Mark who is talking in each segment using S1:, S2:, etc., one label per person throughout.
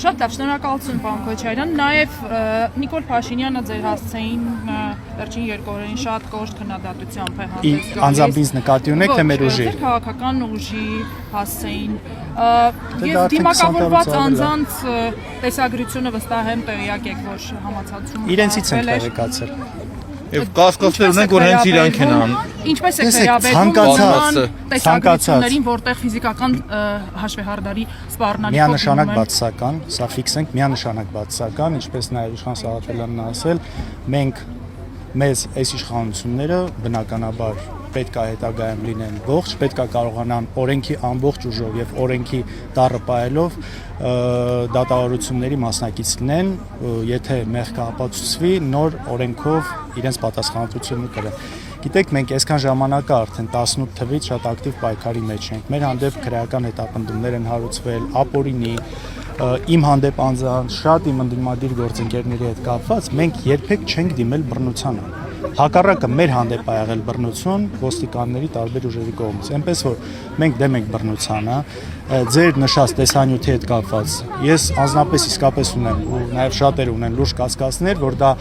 S1: Շատ լավ, շնորհակալություն պարոն Քոչարյան, նաև Նիկոլ Փաշինյանը ձեր հասցեին վերջին 2 օրերին շատ կոշտ քննադատությամբ է հանդես գալիս։
S2: Անձամբ ինձ նկատի ունեք թե մեր ուժի։
S1: Ձեր քաղաքական ուժի հասցեին։ Ես դիմակավորված անձանց տեսագրությունը վստահ եմ տեղյակ եք, որ համացածում
S2: Իրենցից են տեղեկացել։
S3: Եվ կասկածներ ունենք, որ հենց իրանք են անում։
S1: Ինչպես է վերաբերվում տեսագրություններին, որտեղ ֆիզիկական հաշվեհարդարի սպառնալիքով
S2: միանշանակ բացասական, սա ֆիքսենք, միանշանակ բացասական, ինչպես նաև իշխան Սաղաթելյանն ասել, մենք մեզ այս իշխանությունները բնականաբար պետք է հետագայում լինեն ողջ, պետք է կարողանան օրենքի ամբողջ ուժով եւ օրենքի տառը պահելով դատավարությունների մասնակից լինեն, եթե մեղքը ապացուցվի, նոր օրենքով իրենց պատասխանատվությունը կրեն։ Գիտեք, մենք այսքան ժամանակ արդեն 18 թվից շատ ակտիվ պայքարի մեջ ենք։ Մեր հանդեպ քրեական հետապնդումներ են հարուցվել, ապօրինի, իմ հանդեպ անձանց, շատ իմ ընդդիմադիր գործընկերների հետ կապված, մենք երբեք չենք դիմել բռնությանը։ Հակառակը մեր հանդեպ ա եղել բռնություն ոստիկանների տարբեր ուժերի կողմից։ Այնպես որ մենք դեմ ենք բռնությանը, ձեր նշած տեսանյութի հետ կապված։ Ես անձնապես իսկապես ունեմ ու նաև շատերը ունեն լուրջ կասկածներ, որ դա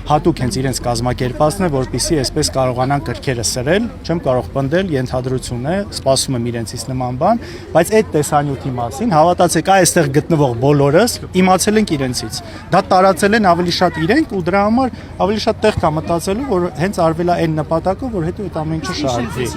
S2: հատուկ հենց իրենց կազմակերպածն է, որպեսզի այսպես կարողանան կրքերը սրել, չեմ կարող պնդել, ենթադրություն է, սպասում եմ իրենցից նման բան, բայց այդ տեսանյութի մասին հավատացեք, այստեղ գտնվող բոլորս իմացել ենք իրենցից։ Դա տարածել են ավելի շատ իրենք ու դրա համար ավելի շատ տեղ կա մտածելու, որ հենց արվել է այն նպատակով, որ հետո այդ ամեն ինչը շարժվի։